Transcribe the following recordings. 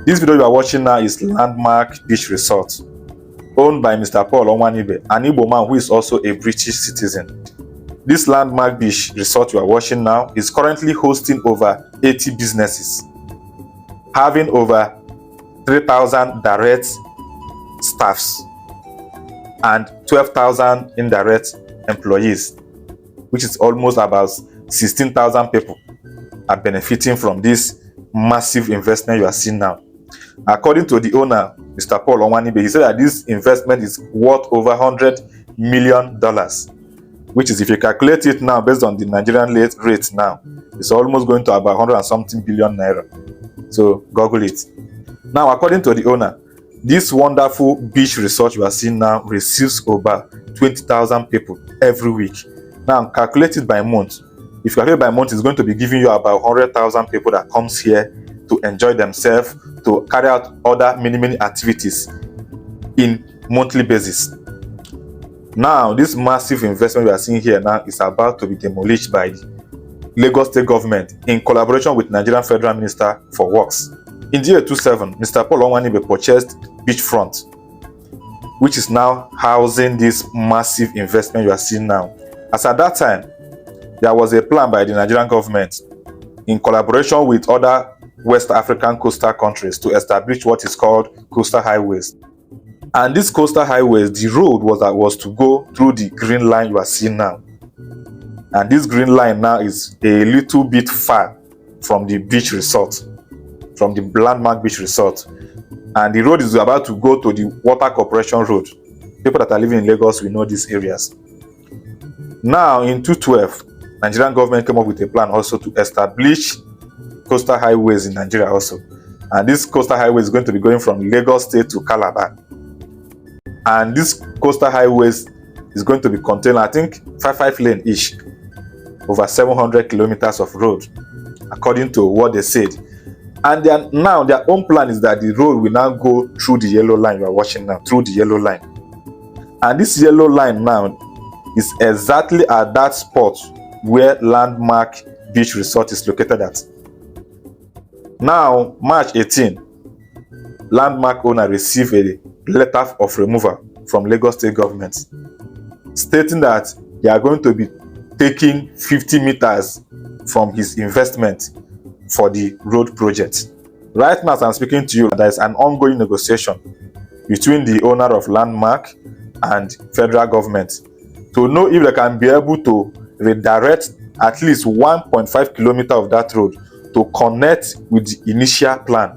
This video you are watching now is Landmark Beach Resort, owned by Mr. Paul Onwanibe, an Igbo man who is also a British citizen. This Landmark Beach Resort you are watching now is currently hosting over 80 businesses, having over 3,000 direct staffs and 12,000 indirect employees, which is almost about 16,000 people are benefiting from this massive investment you are seeing now. According to the owner, Mr. Paul Onwanibe, he said that this investment is worth over $100 million, which is, if you calculate it now based on the Nigerian rate now, it's almost going to about 100 and something billion naira. So Google it. Now, according to the owner, this wonderful beach resort you are seeing now receives over 20,000 people every week. Now, calculate it by month. If you calculate by month, it's going to be giving you about 100,000 people that comes here to enjoy themselves, to carry out other many activities in monthly basis. Now, this massive investment we are seeing here now is about to be demolished by the Lagos State government in collaboration with Nigerian Federal Minister for Works. In the year 2007, Mr. Paul Onwanibe purchased Beachfront, which is now housing this massive investment you are seeing now. As at that time, there was a plan by the Nigerian government in collaboration with other West African coastal countries to establish what is called coastal highways. And this coastal highways, the road was to go through the green line you are seeing now. And this green line now is a little bit far from the beach resort, from the Landmark Beach Resort. And the road is about to go to the Water Corporation Road. People that are living in Lagos will know these areas. Now, in 2012, Nigerian government came up with a plan also to establish coastal highways in Nigeria also. And this coastal highway is going to be going from Lagos State to Calabar. And this coastal highways is going to be containing, I think, 5 lane each, over 700 kilometers of road, according to what they said. And now their own plan is that the road will now go through the yellow line you are watching now, through the yellow line. And this yellow line now is exactly at that spot where Landmark Beach Resort is located at. Now, March 18, Landmark owner received a letter of removal from Lagos State government, stating that they are going to be taking 50 meters from his investment for the road project. Right now, as I'm speaking to you, there is an ongoing negotiation between the owner of Landmark and federal government to know if they can be able to redirect at least 1.5 kilometers of that road to connect with the initial plan,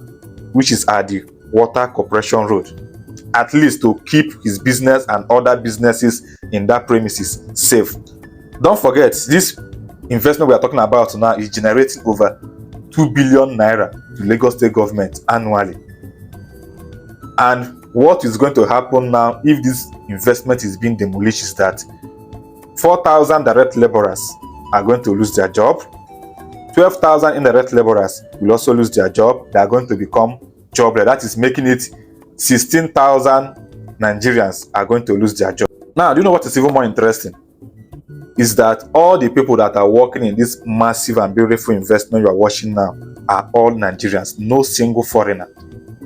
which is at the Water Corporation Road, at least to keep his business and other businesses in that premises safe. Don't forget, this investment we are talking about now is generating over 2 billion naira to Lagos State government annually. And what is going to happen now if this investment is being demolished is that 4,000 direct laborers are going to lose their job. 12,000 indirect laborers will also lose their job. They are going to become jobless. That is making it 16,000 Nigerians are going to lose their job. Now, do you know what is even more interesting? Is that all the people that are working in this massive and beautiful investment you are watching now are all Nigerians, no single foreigner.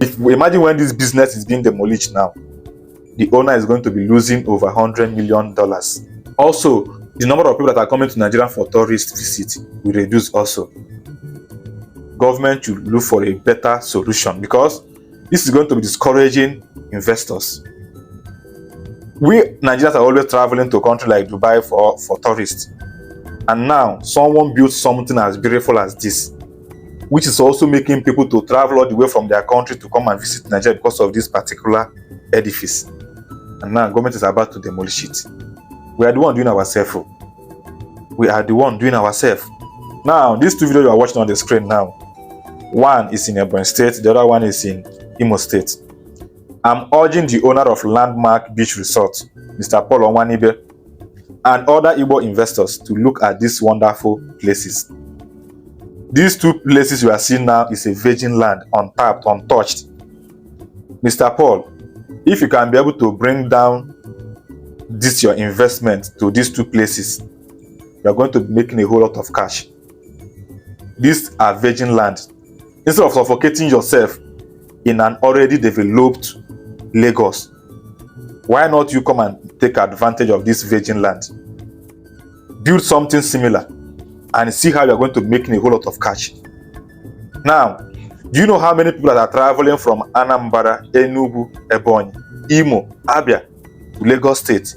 If we imagine when this business is being demolished now, the owner is going to be losing over $100 million. Also, the number of people that are coming to Nigeria for tourist visit will reduce also. Government should look for a better solution because this is going to be discouraging investors. We Nigerians are always traveling to a country like Dubai for tourists. And now someone built something as beautiful as this, which is also making people to travel all the way from their country to come and visit Nigeria because of this particular edifice. And now government is about to demolish it. We are the one doing ourselves. We are the one doing ourselves. Now, these two videos you are watching on the screen now, one is in Ebonyi State, the other one is in Imo State. I'm urging the owner of Landmark Beach Resort, Mr. Paul Onwanibe, and other Igbo investors to look at these wonderful places. These two places you are seeing now is a virgin land, untapped, untouched. Mr. Paul, if you can be able to bring down this your investment to these two places, you are going to be making a whole lot of cash. These are virgin land. Instead of suffocating yourself in an already developed Lagos. Why not you come and take advantage of this virgin land? Build something similar and see how you're going to make a whole lot of cash. Now, do you know how many people that are traveling from Anambra, Enugu, Ebonyi, Imo, Abia to Lagos State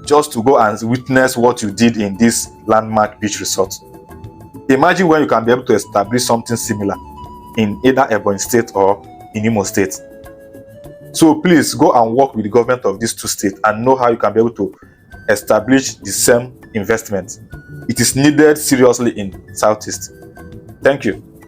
just to go and witness what you did in this landmark beach resort? Imagine when you can be able to establish something similar in either Ebonyi State or in Imo State. So please go and work with the government of these two states and know how you can be able to establish the same investment. It is needed seriously in Southeast. Thank you.